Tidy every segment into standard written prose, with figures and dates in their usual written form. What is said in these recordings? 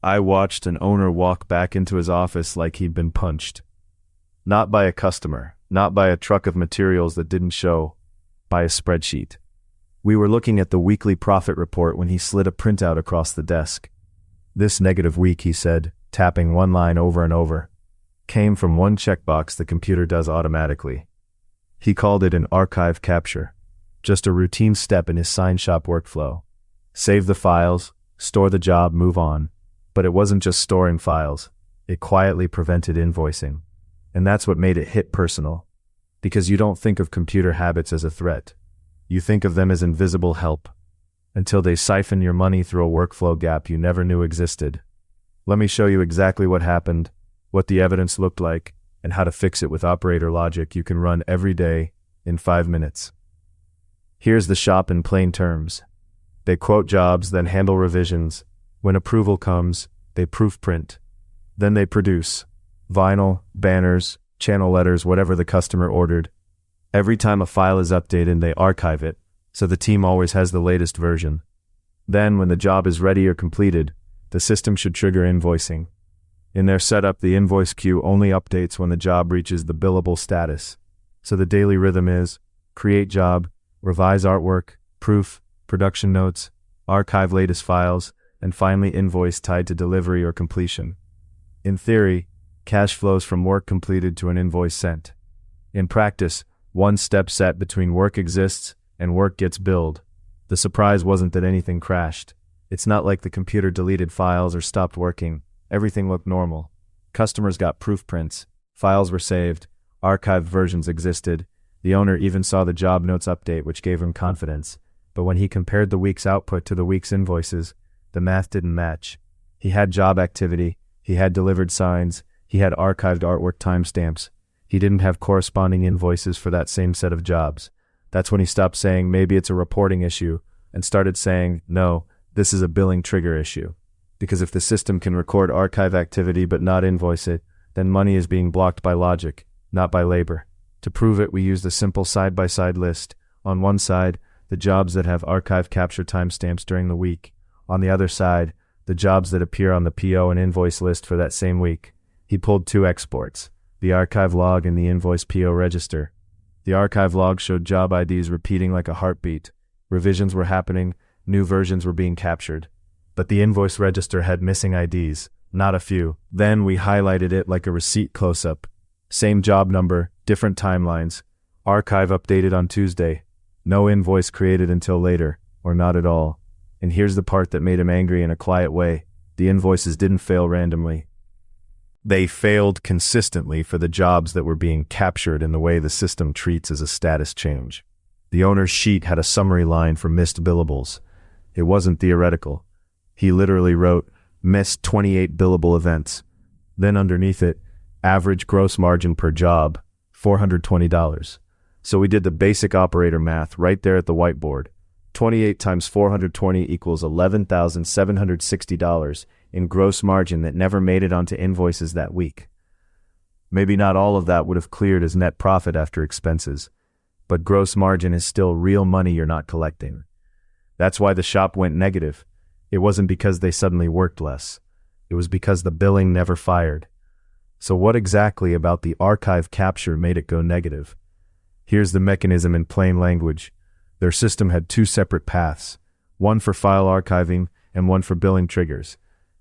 I watched an owner walk back into his office like he'd been punched. Not by a customer, not by a truck of materials that didn't show, by a spreadsheet. We were looking at the weekly profit report when he slid a printout across the desk. This negative week, he said, tapping one line over and over, came from one checkbox the computer does automatically. He called it an archive capture, just a routine step in his sign shop workflow. Save the files, store the job, move on. But it wasn't just storing files, it quietly prevented invoicing. And that's what made it hit personal. Because you don't think of computer habits as a threat. You think of them as invisible help, until they siphon your money through a workflow gap you never knew existed. Let me show you exactly what happened, what the evidence looked like, and how to fix it with operator logic you can run every day in 5 minutes. Here's the shop in plain terms. They quote jobs, then handle revisions. When approval comes, they proofprint. Then they produce vinyl, banners, channel letters, whatever the customer ordered. Every time a file is updated, they archive it, so the team always has the latest version. Then, when the job is ready or completed, the system should trigger invoicing. In their setup, the invoice queue only updates when the job reaches the billable status. So the daily rhythm is create job, revise artwork, proof, production notes, archive latest files, and finally invoice tied to delivery or completion. In theory, cash flows from work completed to an invoice sent. In practice, one step set between work exists and work gets billed. The surprise wasn't that anything crashed. It's not like the computer deleted files or stopped working. Everything looked normal. Customers got proof prints, files were saved, archived versions existed. The owner even saw the job notes update, which gave him confidence. But when he compared the week's output to the week's invoices, the math didn't match. He had job activity, he had delivered signs, he had archived artwork timestamps. He didn't have corresponding invoices for that same set of jobs. That's when he stopped saying maybe it's a reporting issue and started saying, no, this is a billing trigger issue. Because if the system can record archive activity but not invoice it, then money is being blocked by logic, not by labor. To prove it, we used a simple side-by-side list. On one side, the jobs that have archive capture timestamps during the week. On the other side, the jobs that appear on the PO and invoice list for that same week. He pulled two exports, the archive log and the invoice PO register. The archive log showed job IDs repeating like a heartbeat. Revisions were happening, new versions were being captured. But the invoice register had missing IDs, not a few. Then we highlighted it like a receipt close-up. Same job number, different timelines. Archive updated on Tuesday. No invoice created until later, or not at all. And here's the part that made him angry in a quiet way. The invoices didn't fail randomly. They failed consistently for the jobs that were being captured in the way the system treats as a status change. The owner's sheet had a summary line for missed billables. It wasn't theoretical. He literally wrote, missed 28 billable events. Then underneath it, average gross margin per job, $420. So we did the basic operator math right there at the whiteboard. 28 times 420 equals $11,760 in gross margin that never made it onto invoices that week. Maybe not all of that would have cleared as net profit after expenses, but gross margin is still real money you're not collecting. That's why the shop went negative. It wasn't because they suddenly worked less. It was because the billing never fired. So what exactly about the archive capture made it go negative? Here's the mechanism in plain language. Their system had two separate paths, one for file archiving and one for billing triggers.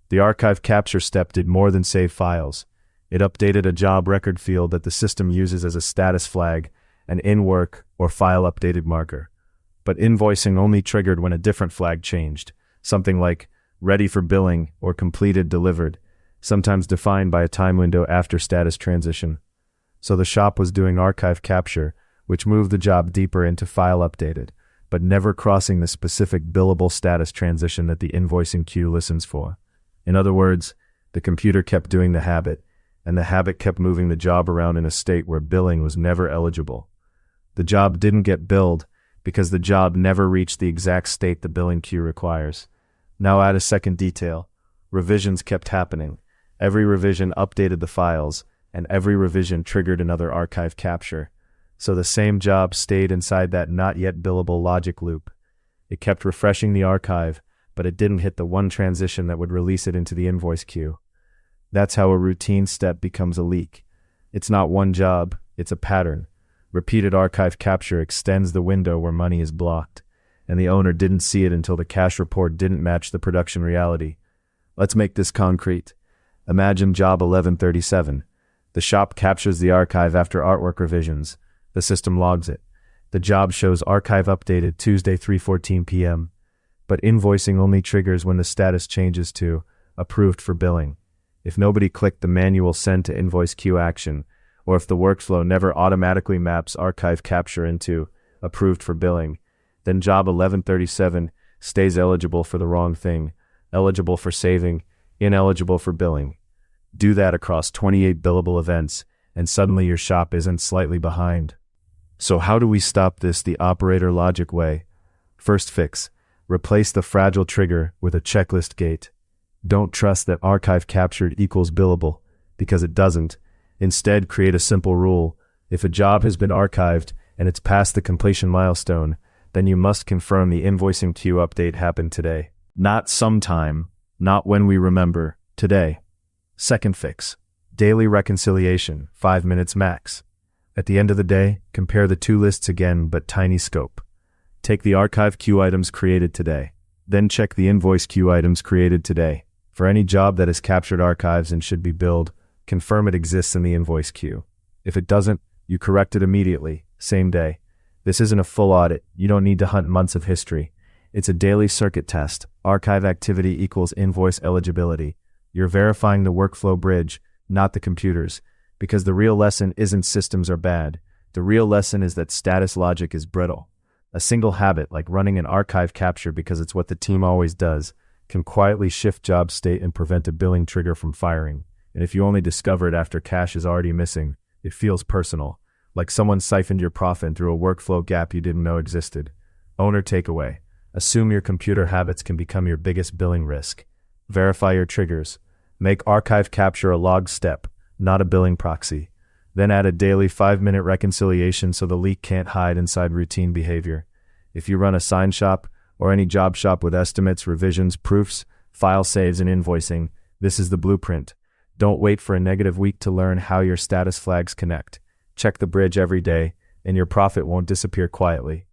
The archive capture step did more than save files. It updated a job record field that the system uses as a status flag, an in-work or file updated marker. But invoicing only triggered when a different flag changed, something like ready for billing or completed delivered, sometimes defined by a time window after status transition. So the shop was doing archive capture, which moved the job deeper into file updated, but never crossing the specific billable status transition that the invoicing queue listens for. In other words, the computer kept doing the habit, and the habit kept moving the job around in a state where billing was never eligible. The job didn't get billed because the job never reached the exact state the billing queue requires. Now add a second detail. Revisions kept happening. Every revision updated the files, and every revision triggered another archive capture. So the same job stayed inside that not yet billable logic loop. It kept refreshing the archive, but it didn't hit the one transition that would release it into the invoice queue. That's how a routine step becomes a leak. It's not one job, it's a pattern. Repeated archive capture extends the window where money is blocked, and the owner didn't see it until the cash report didn't match the production reality. Let's make this concrete. Imagine job 1137. The shop captures the archive after artwork revisions. The system logs it. The job shows archive updated Tuesday 3:14 p.m., but invoicing only triggers when the status changes to approved for billing. If nobody clicked the manual send to invoice queue action, or if the workflow never automatically maps archive capture into approved for billing, then job 1137 stays eligible for the wrong thing, eligible for saving, ineligible for billing. Do that across 28 billable events, and suddenly your shop isn't slightly behind. So how do we stop this the operator logic way? First fix: replace the fragile trigger with a checklist gate. Don't trust that archive captured equals billable, because it doesn't. Instead, create a simple rule. If a job has been archived and it's past the completion milestone, then you must confirm the invoicing queue update happened today. Not sometime, not when we remember, today. Second fix: daily reconciliation, 5 minutes max. At the end of the day, compare the two lists again, but tiny scope. Take the archive queue items created today. Then check the invoice queue items created today. For any job that has captured archives and should be billed, confirm it exists in the invoice queue. If it doesn't, you correct it immediately, same day. This isn't a full audit. You don't need to hunt months of history. It's a daily circuit test. Archive activity equals invoice eligibility. You're verifying the workflow bridge, not the computers, because the real lesson isn't systems are bad. The real lesson is that status logic is brittle. A single habit, like running an archive capture because it's what the team always does, can quietly shift job state and prevent a billing trigger from firing. And if you only discover it after cash is already missing, it feels personal, like someone siphoned your profit through a workflow gap you didn't know existed. Owner takeaway: assume your computer habits can become your biggest billing risk. Verify your triggers. Make archive capture a log step, not a billing proxy. Then add a daily 5-minute reconciliation so the leak can't hide inside routine behavior. If you run a sign shop or any job shop with estimates, revisions, proofs, file saves, and invoicing, this is the blueprint. Don't wait for a negative week to learn how your status flags connect. Check the bridge every day, and your profit won't disappear quietly.